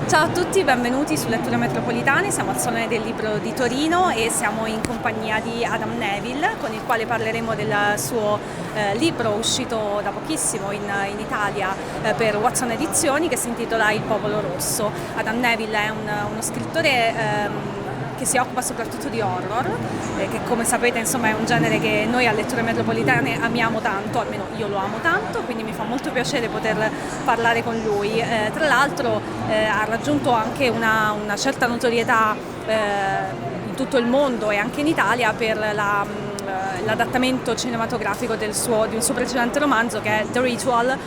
Ciao a tutti, benvenuti su Letture Metropolitane, siamo al Salone del Libro di Torino e siamo in compagnia di Adam Nevill, con il quale parleremo del suo libro uscito da pochissimo in Italia per Watson Edizioni, che si intitola Il Popolo Rosso. Adam Nevill è uno scrittore che si occupa soprattutto di horror, che come sapete insomma è un genere che noi a Letture Metropolitane amiamo tanto, almeno io lo amo tanto, quindi mi fa molto piacere poter parlare con lui. Tra l'altro ha raggiunto anche una certa notorietà in tutto il mondo e anche in Italia per l'adattamento cinematografico di un suo precedente romanzo, che è The Ritual,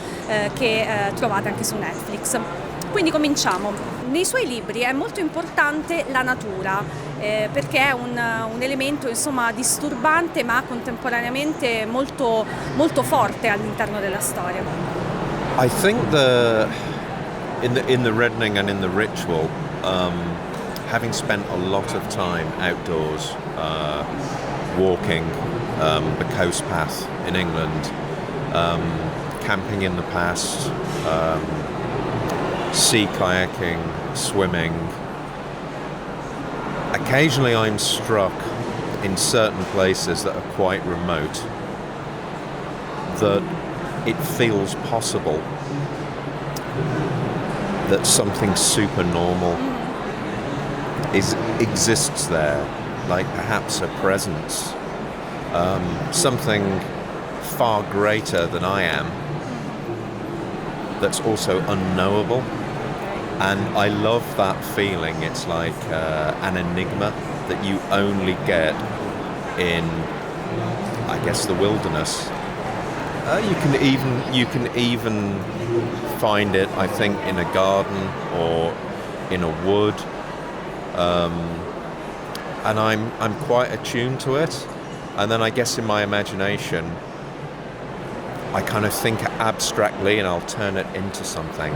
che trovate anche su Netflix. Quindi cominciamo. Nei suoi libri è molto importante la natura, perché è un elemento insomma disturbante ma contemporaneamente molto, molto forte all'interno della storia. I think in the Reddening and in the Ritual, having spent a lot of time outdoors, walking the coast path in England, camping in the past, sea kayaking, swimming. Occasionally I'm struck in certain places that are quite remote that it feels possible that something supernormal exists there, like perhaps a presence, something far greater than I am that's also unknowable. And I love that feeling. It's like an enigma that you only get in, I guess, the wilderness. You can even find it, I think, in a garden or in a wood. And I'm quite attuned to it. And then I guess in my imagination, I kind of think abstractly and I'll turn it into something.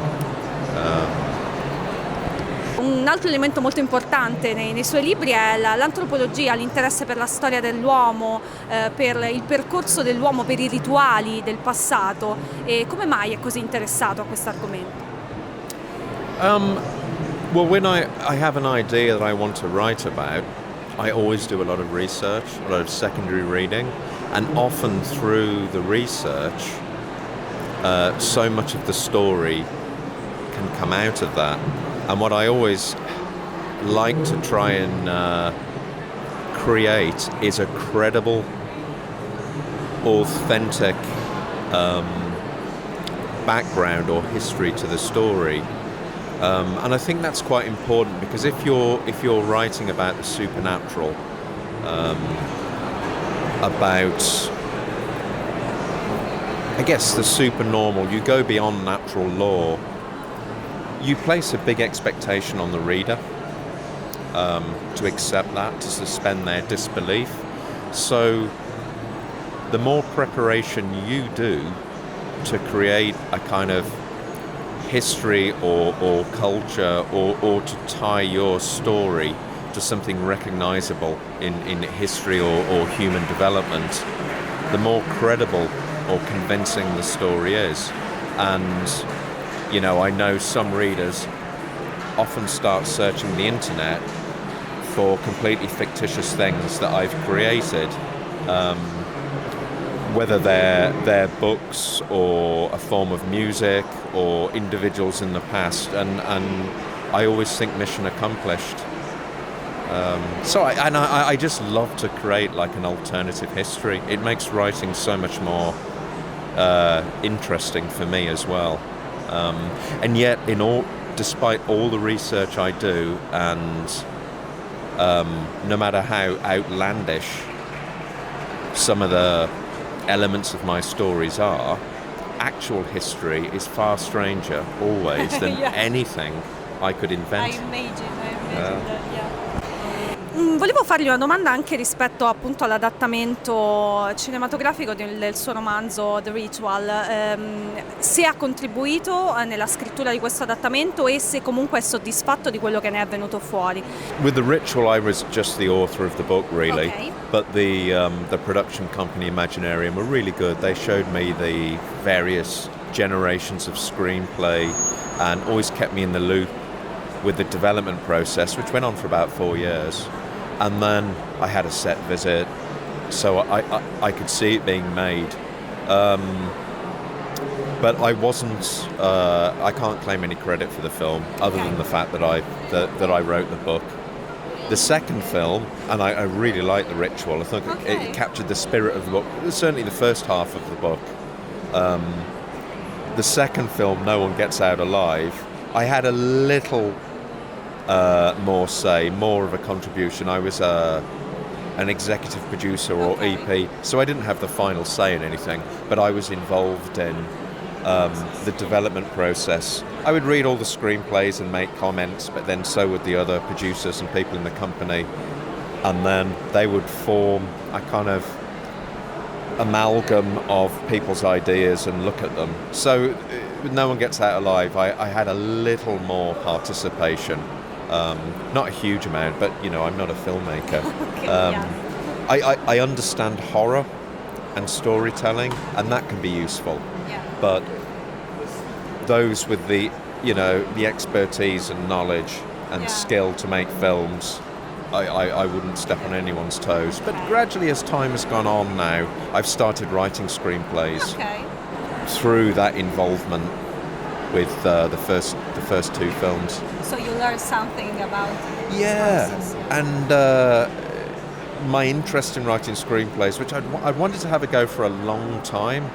Un altro elemento molto importante nei suoi libri è l'antropologia, l'interesse per la storia dell'uomo, per il percorso dell'uomo, per i rituali del passato. E come mai è così interessato a questo argomento? Well, when I have an idea that I want to write about, I always do a lot of research, a lot of secondary reading, and often through the research, so much of the story can come out of that. And what I always like to try and create is a credible, authentic background or history to the story. And I think that's quite important, because if you're writing about the supernatural, about, I guess, the supernormal, you go beyond natural law. You place a big expectation on the reader to accept that, to suspend their disbelief. So the more preparation you do to create a kind of history or culture or to tie your story to something recognizable in history or human development, the more credible or convincing the story is. And you know, I know some readers often start searching the internet for completely fictitious things that I've created, whether they're books or a form of music or individuals in the past, and I always think mission accomplished. So I just love to create like an alternative history. It makes writing so much more interesting for me as well. And yet, despite all the research I do, and no matter how outlandish some of the elements of my stories are, actual history is far stranger always than Yeah. anything I could invent. I imagine that, yeah. Volevo fargli una domanda anche rispetto appunto all'adattamento cinematografico del suo romanzo The Ritual, se ha contribuito nella scrittura di questo adattamento e se comunque è soddisfatto di quello che ne è venuto fuori. With The Ritual, I was just the author of the book, really. Okay. But the production company Imaginarium were really good. They showed me the various generations of screenplay and always kept me in the loop with the development process, which went on for about 4 years. And then I had a set visit, so I could see it being made. But I wasn't. I can't claim any credit for the film, other than the fact that I wrote the book. The second film, and I really liked The Ritual. I think it captured the spirit of the book. Certainly the first half of the book. The second film, No One Gets Out Alive, I had a little more of a contribution. I was an executive producer or EP, so I didn't have the final say in anything, but I was involved in the development process. I would read all the screenplays and make comments, but then so would the other producers and people in the company, and then they would form a kind of amalgam of people's ideas and look at them. So No One Gets Out Alive, I had a little more participation. Not a huge amount, but I'm not a filmmaker. I understand horror and storytelling, and that can be useful. But those with the expertise and knowledge and skill to make films, I wouldn't step on anyone's toes. But gradually, as time has gone on now, I've started writing screenplays through that involvement with the first two films. So you learn something about and my interest in writing screenplays, which I wanted to have a go for a long time,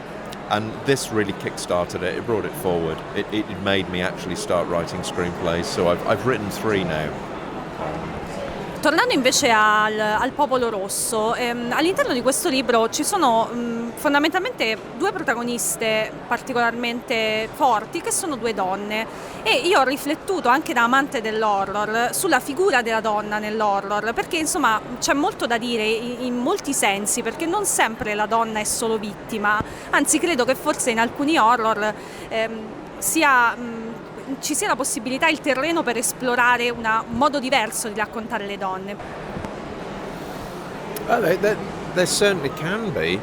and this really kick-started it. It brought it forward. It made me actually start writing screenplays. So I've written 3 now. Tornando invece al Popolo Rosso, all'interno di questo libro ci sono fondamentalmente 2 protagoniste particolarmente forti, che sono 2 donne, e io ho riflettuto anche da amante dell'horror sulla figura della donna nell'horror, perché insomma c'è molto da dire in molti sensi, perché non sempre la donna è solo vittima, anzi credo che forse in alcuni horror ci sia la possibilità, il terreno per esplorare un modo diverso di raccontare le donne. There certainly can be.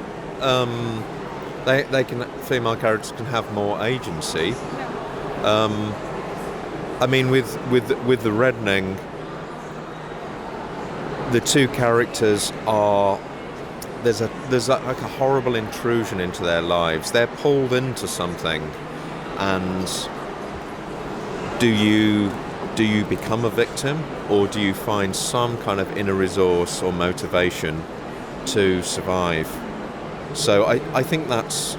Female characters can have more agency. I mean, with the Reddening, the 2 characters are there's like a horrible intrusion into their lives. They're pulled into something, and do you become a victim, or do you find some kind of inner resource or motivation to survive? So I think that's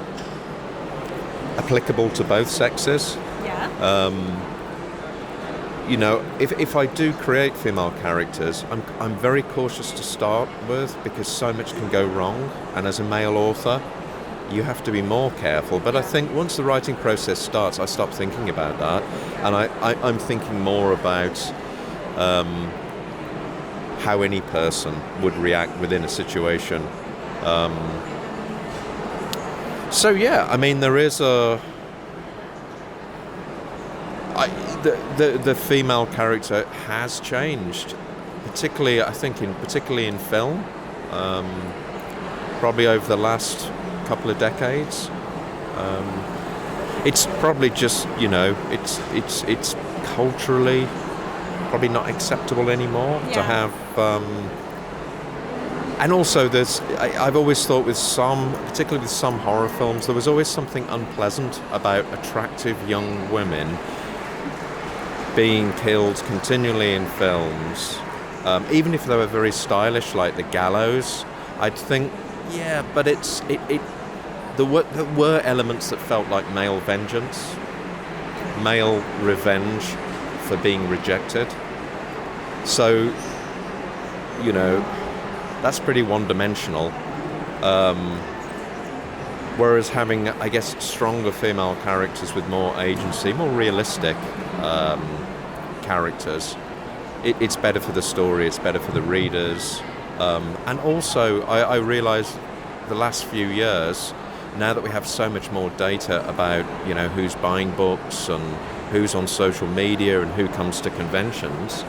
applicable to both sexes. If I do create female characters, I'm very cautious to start with, because so much can go wrong, and as a male author you have to be more careful. But I think once the writing process starts, I stop thinking about that, and I'm thinking more about how any person would react within a situation. I mean, there is the female character has changed, particularly I think in film, probably over the last couple of decades. It's probably just it's culturally probably not acceptable anymore to have. And also, I've always thought particularly with some horror films, there was always something unpleasant about attractive young women being killed continually in films, even if they were very stylish, like the gallows. I'd think, but there were elements that felt like male vengeance, male revenge for being rejected. So, that's pretty one-dimensional. Whereas having, I guess, stronger female characters with more agency, more realistic characters, it's better for the story, it's better for the readers. And also, I realised the last few years, now that we have so much more data about, who's buying books and who's on social media and who comes to conventions,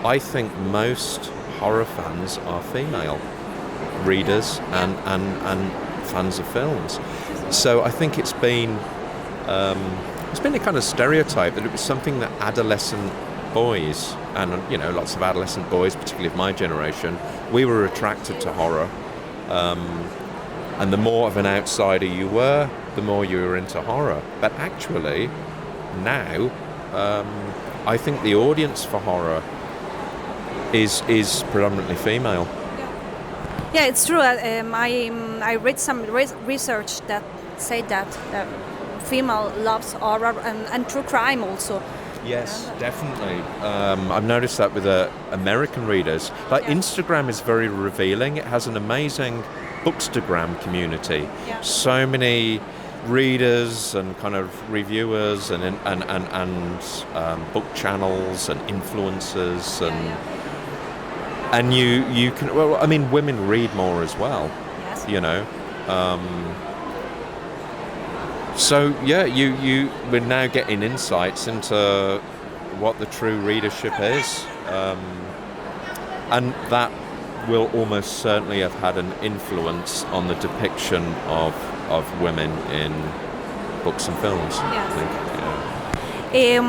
I think most horror fans are female readers and fans of films. So I think it's been a kind of stereotype that it was something that adolescent boys, and lots of adolescent boys, particularly of my generation, we were attracted to horror. And the more of an outsider you were, the more you were into horror. But actually, now, I think the audience for horror is predominantly female. Yeah, it's true. I read some research that said that female loves horror and true crime also. Yes, definitely. I've noticed that with American readers. Instagram is very revealing. It has an amazing bookstagram community. Yeah. So many readers and kind of reviewers and book channels and influencers and you can, well, I mean, women read more as well. Yes. So yeah, we're now getting insights into what the true readership is, and that will almost certainly have had an influence on the depiction of women in books and films. Yes. I think. Yeah.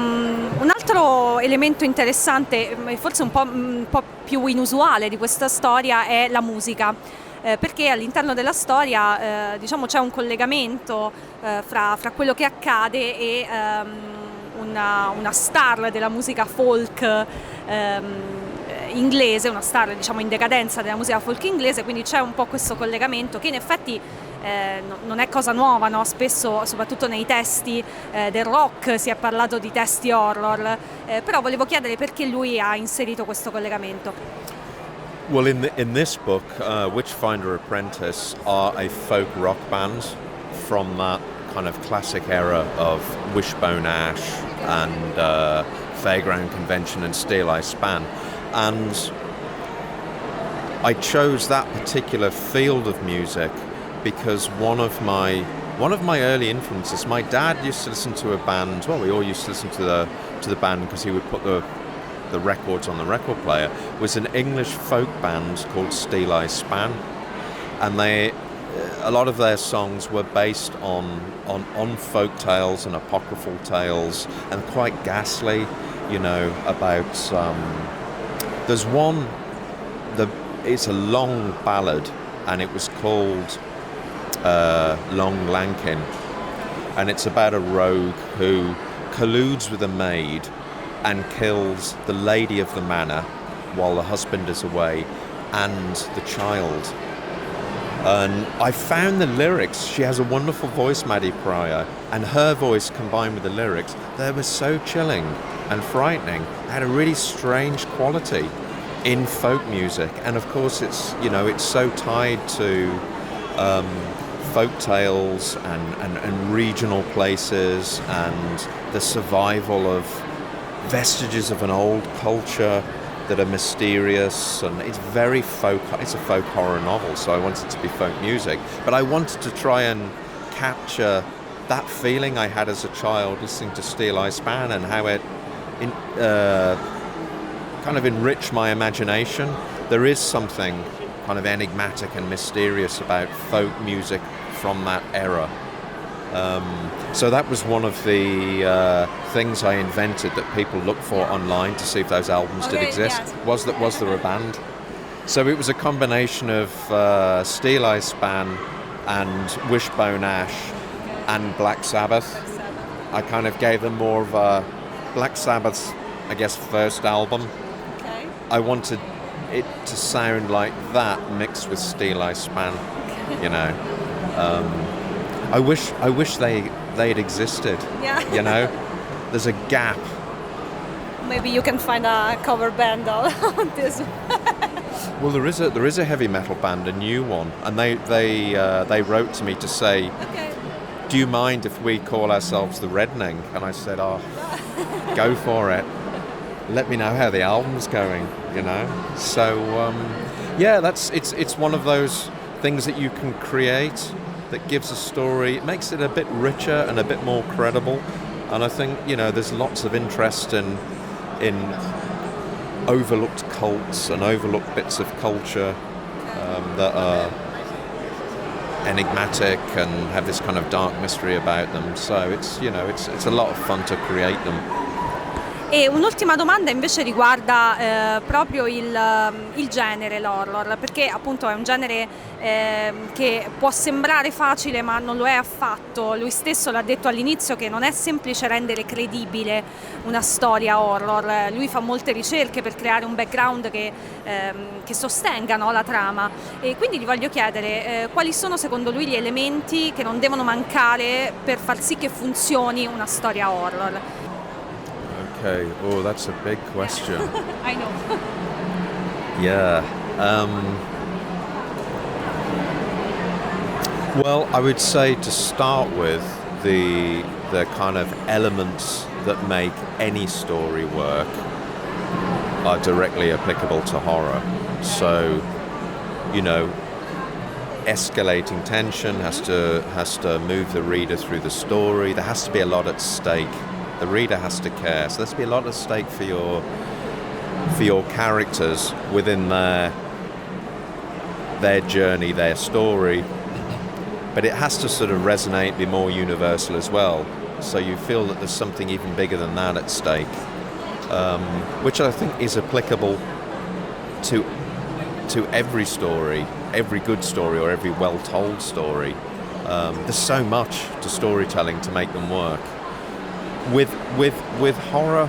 Un altro elemento interessante, forse un po' più inusuale di questa storia, è la musica. Perché all'interno della storia c'è un collegamento fra quello che accade e una star della musica folk inglese, una star in decadenza della musica folk inglese, quindi c'è un po' questo collegamento che in effetti non è cosa nuova, no? Spesso, soprattutto nei testi del rock, si è parlato di testi horror, però volevo chiedere perché lui ha inserito questo collegamento. Well, in this book, Witchfinder Apprentice are a folk rock band from that kind of classic era of Wishbone Ash and Fairground Convention and Steel Eye Span. And I chose that particular field of music because one of my early influences, my dad used to listen to a band. Well, we all used to listen to the band because he would put the records on the record player. Was an English folk band called Steel Eye Span, and a lot of their songs were based on folk tales and apocryphal tales, and quite ghastly, about there's one, it's a long ballad, and it was called Long Lankin, and it's about a rogue who colludes with a maid and kills the lady of the manor while the husband is away and the child. And I found the lyrics, she has a wonderful voice, Maddie Pryor, and her voice combined with the lyrics, they were so chilling and frightening. They had a really strange quality in folk music, and of course it's so tied to folk tales and regional places and the survival of vestiges of an old culture that are mysterious, and it's very folk. It's a folk horror novel, so I wanted it to be folk music, but I wanted to try and capture that feeling I had as a child listening to Steel Eye Span and how it kind of enriched my imagination. There is something kind of enigmatic and mysterious about folk music from that era. So that was one of the things I invented that people look for online to see if those albums did exist. Yes. Was there a band? So it was a combination of Steel Eye Span and Wishbone Ash and Black Sabbath. I kind of gave them more of a Black Sabbath's, I guess, first album. Okay. I wanted it to sound like that mixed with Steel Eye Span, I wish they'd existed. Yeah. There's a gap. Maybe you can find a cover band on this. Well, there is a heavy metal band, a new one, and they wrote to me to say, Okay. do you mind if we call ourselves the Reddening? And I said, go for it. Let me know how the album's going, So, it's one of those things that you can create that gives a story. It makes it a bit richer and a bit more credible. And I think, there's lots of interest in overlooked cults and overlooked bits of culture that are enigmatic and have this kind of dark mystery about them. So it's a lot of fun to create them. E un'ultima domanda invece riguarda proprio il genere, l'horror, perché appunto è un genere che può sembrare facile ma non lo è affatto. Lui stesso l'ha detto all'inizio che non è semplice rendere credibile una storia horror, lui fa molte ricerche per creare un background che sostenga, no, la trama, e quindi gli voglio chiedere quali sono secondo lui gli elementi che non devono mancare per far sì che funzioni una storia horror. Okay, oh, that's a big question. I know. Yeah. Well, I would say to start with, the kind of elements that make any story work are directly applicable to horror. So, you know, escalating tension has to move the reader through the story. There has to be a lot at stake. The reader has to care. So there's to be a lot at stake for your characters within their journey, their story. But it has to sort of resonate, be more universal as well. So you feel that there's something even bigger than that at stake, which I think is applicable to every story, every good story or every well-told story. There's so much to storytelling to make them work. With horror,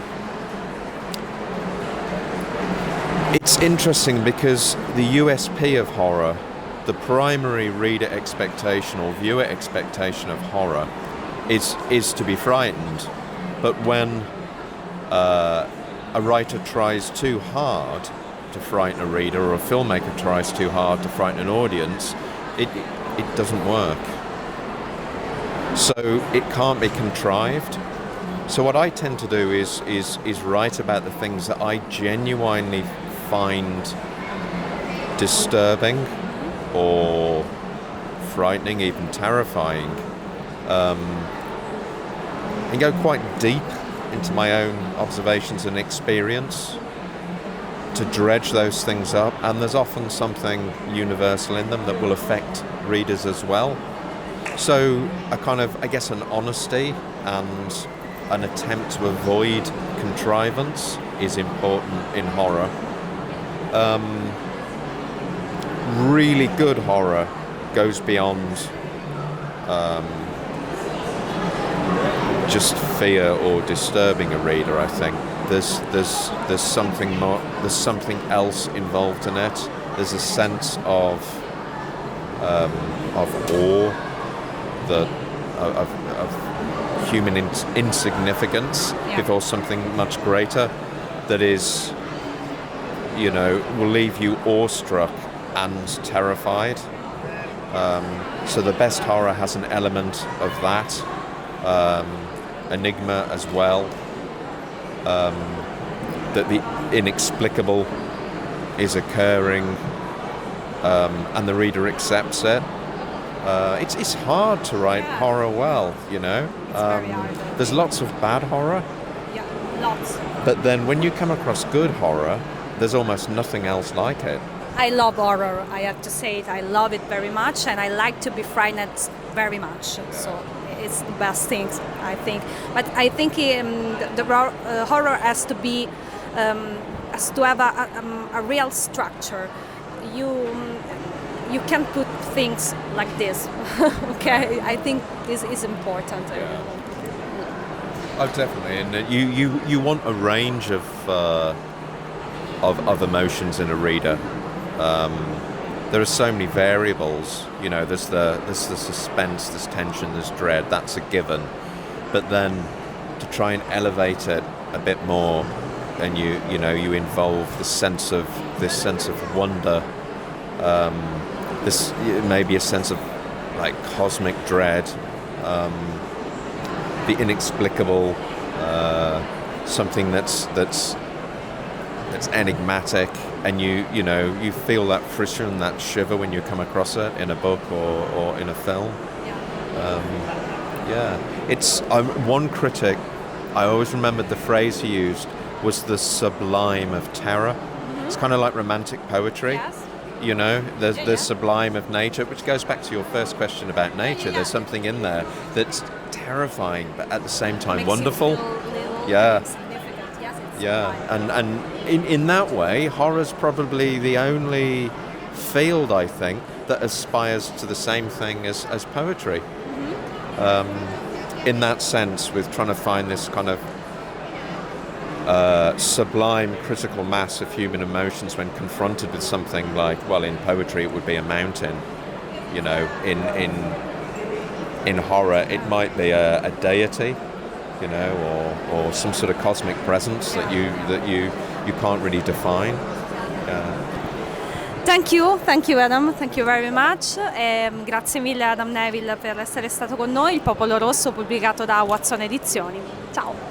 it's interesting because the USP of horror, the primary reader expectation or viewer expectation of horror is to be frightened. But when a writer tries too hard to frighten a reader, or a filmmaker tries too hard to frighten an audience, it doesn't work. So it can't be contrived. So what I tend to do is write about the things that I genuinely find disturbing or frightening, even terrifying, and go quite deep into my own observations and experience to dredge those things up. And there's often something universal in them that will affect readers as well. So a kind of, I guess, an honesty and an attempt to avoid contrivance is important in horror. Really good horror goes beyond just fear or disturbing a reader. I think there's something more. There's something else involved in it. There's a sense of awe, of human insignificance before something much greater that is, you know, will leave you awestruck and terrified. So the best horror has an element of that, enigma as well, that the inexplicable is occurring, and the reader accepts it. It's hard to write horror well, you know. There's lots of bad horror. Yeah, lots. But then when you come across good horror, there's almost nothing else like it. I love horror, I have to say it. I love it very much, and I like to be frightened very much. So it's the best thing, I think. But I think the horror has to be, has to have a real structure. You can't put things like this. Okay, I think this is important. Yeah. Oh, definitely. And you want a range of emotions in a reader. There are so many variables. You know, there's the suspense, there's tension, there's dread. That's a given. But then to try and elevate it a bit more, and you involve this sense of wonder. This maybe a sense of like cosmic dread, the inexplicable, something that's enigmatic, and you feel that friction, that shiver when you come across it in a book or in a film. It's one critic. I always remembered the phrase he used was the sublime of terror. It's kind of like romantic poetry. Yes. You know, there's the sublime of nature, which goes back to your first question about nature. There's something in there that's terrifying, but at the same time wonderful. Little Yeah. Significant. Yes. Yeah, and in that way, horror's probably the only field, I think, that aspires to the same thing as poetry. In that sense, with trying to find this kind of sublime critical mass of human emotions when confronted with something like, well, in poetry it would be a mountain, you know, in horror it might be a deity, you know, or some sort of cosmic presence that you can't really define. Thank you Adam, thank you very much. Grazie mille Adam Nevill per essere stato con noi. Il Popolo Rosso, pubblicato da Watson Edizioni. Ciao!